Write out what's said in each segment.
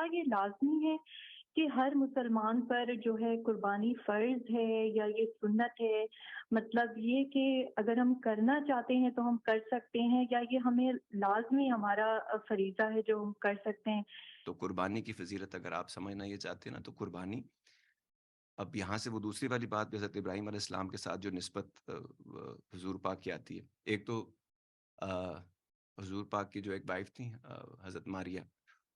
کیا یہ لازمی ہے کہ ہر مسلمان پر جو ہے قربانی فرض ہے یا یہ سنت ہے؟ مطلب یہ کہ اگر ہم کرنا چاہتے ہیں تو ہم کر سکتے ہیں، یا یہ ہمیں لازمی ہمارا فریضہ ہے جو ہم کر سکتے ہیں؟ تو قربانی کی فضیلت اگر آپ سمجھنا یہ چاہتے ہیں نا، تو قربانی، اب یہاں سے وہ دوسری والی بات بھی حضرت ابراہیم علیہ السلام کے ساتھ جو نسبت حضور پاک کی آتی ہے. ایک تو آ، حضور پاک کی جو ایک وائف تھی حضرت ماریہ،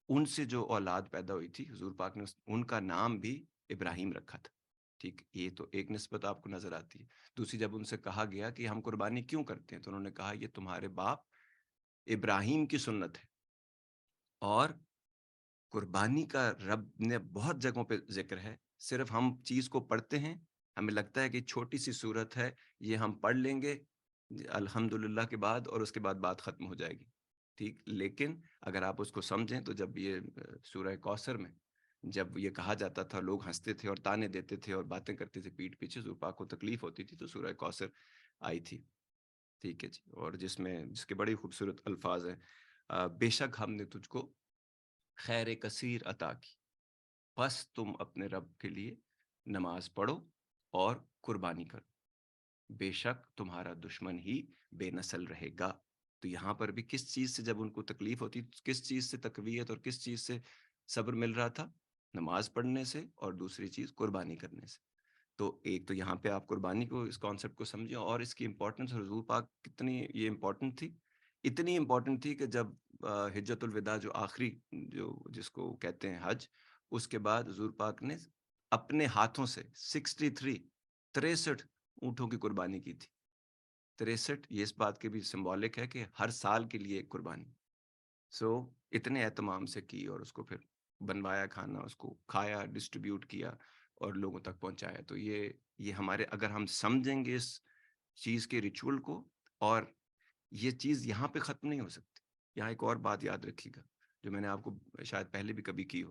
ان سے جو اولاد پیدا ہوئی تھی، حضور پاک نے ان کا نام بھی ابراہیم رکھا تھا. ٹھیک، یہ تو ایک نسبت آپ کو نظر آتی ہے. دوسری، جب ان سے کہا گیا کہ ہم قربانی کیوں کرتے ہیں، تو انہوں نے کہا یہ تمہارے باپ ابراہیم کی سنت ہے. اور قربانی کا رب نے بہت جگہوں پہ ذکر ہے. صرف ہم چیز کو پڑھتے ہیں، ہمیں لگتا ہے کہ چھوٹی سی صورت ہے، یہ ہم پڑھ لیں گے الحمدللہ کے بعد، اور اس کے بعد بات ختم ہو جائے گی. ٹھیک، لیکن اگر آپ اس کو سمجھیں تو جب یہ سورہ کوثر میں جب یہ کہا جاتا تھا، لوگ ہنستے تھے اور تانے دیتے تھے اور باتیں کرتے تھے پیٹھ پیچھے، حضور پاک کو تکلیف ہوتی تھی، تو سورہ کوثر آئی تھی. ٹھیک ہے جی، اور جس کے بڑی خوبصورت الفاظ ہیں، بے شک ہم نے تجھ کو خیر کثیر عطا کی، بس تم اپنے رب کے لیے نماز پڑھو اور قربانی کرو، بے شک تمہارا دشمن ہی بے نسل رہے گا. تو یہاں پر بھی کس چیز سے جب ان کو تکلیف ہوتی، کس چیز سے تقویت اور کس چیز سے صبر مل رہا تھا؟ نماز پڑھنے سے، اور دوسری چیز قربانی کرنے سے. تو ایک تو یہاں پہ آپ قربانی کو، اس کانسیپٹ کو سمجھیں، اور اس کی امپورٹنس. حضور پاک کتنی یہ امپورٹنٹ تھی، اتنی امپورٹنٹ تھی کہ جب حجت الوداع، جو آخری، جو جس کو کہتے ہیں حج، اس کے بعد حضور پاک نے اپنے ہاتھوں سے 63 اونٹوں کی قربانی کی تھی. 63، یہ اس بات کے بھی سمبولک ہے کہ ہر سال کے لیے ایک قربانی. سو اتنے اہتمام سے کی، اور اس کو پھر بنوایا کھانا، اس کو کھایا، ڈسٹریبیوٹ کیا اور لوگوں تک پہنچایا. تو یہ ہمارے، اگر ہم سمجھیں گے اس چیز کے ریچول کو، اور یہ چیز یہاں پہ ختم نہیں ہو سکتی. یہاں ایک اور بات یاد رکھیے گا، جو میں نے آپ کو شاید پہلے بھی کبھی کی ہو،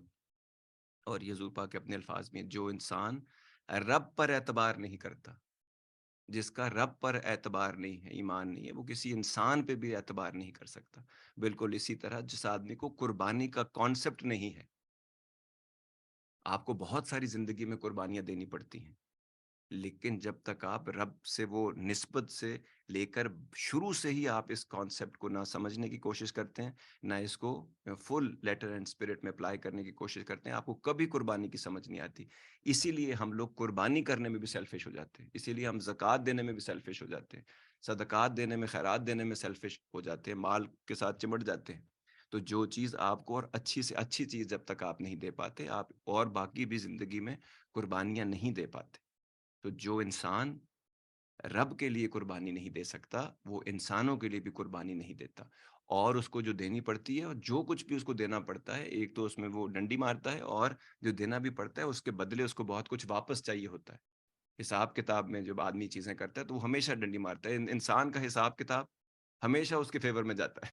اور یہ حضور پاک کے اپنے الفاظ میں: جو انسان رب پر اعتبار نہیں کرتا، جس کا رب پر اعتبار نہیں ہے، ایمان نہیں ہے، وہ کسی انسان پہ بھی اعتبار نہیں کر سکتا. بالکل اسی طرح جس آدمی کو قربانی کا کانسیپٹ نہیں ہے، آپ کو بہت ساری زندگی میں قربانیاں دینی پڑتی ہیں، لیکن جب تک آپ رب سے وہ نسبت سے لے کر شروع سے ہی آپ اس کانسیپٹ کو نہ سمجھنے کی کوشش کرتے ہیں، نہ اس کو فل لیٹر اینڈ اسپرٹ میں اپلائی کرنے کی کوشش کرتے ہیں، آپ کو کبھی قربانی کی سمجھ نہیں آتی. اسی لیے ہم لوگ قربانی کرنے میں بھی سیلفش ہو جاتے ہیں، اسی لیے ہم زکوٰۃ دینے میں بھی سیلفش ہو جاتے ہیں، صدقات دینے میں، خیرات دینے میں سیلفش ہو جاتے ہیں، مال کے ساتھ چمٹ جاتے ہیں. تو جو چیز آپ کو، اور اچھی سے اچھی چیز جب تک آپ نہیں دے پاتے، آپ اور باقی بھی زندگی میں قربانیاں نہیں دے پاتے. تو جو انسان رب کے لیے قربانی نہیں دے سکتا، وہ انسانوں کے لیے بھی قربانی نہیں دیتا. اور اس کو جو دینی پڑتی ہے، اور جو کچھ بھی اس کو دینا پڑتا ہے، ایک تو اس میں وہ ڈنڈی مارتا ہے، اور جو دینا بھی پڑتا ہے اس کے بدلے اس کو بہت کچھ واپس چاہیے ہوتا ہے. حساب کتاب میں جب آدمی چیزیں کرتا ہے تو وہ ہمیشہ ڈنڈی مارتا ہے. انسان کا حساب کتاب ہمیشہ اس کے فیور میں جاتا ہے.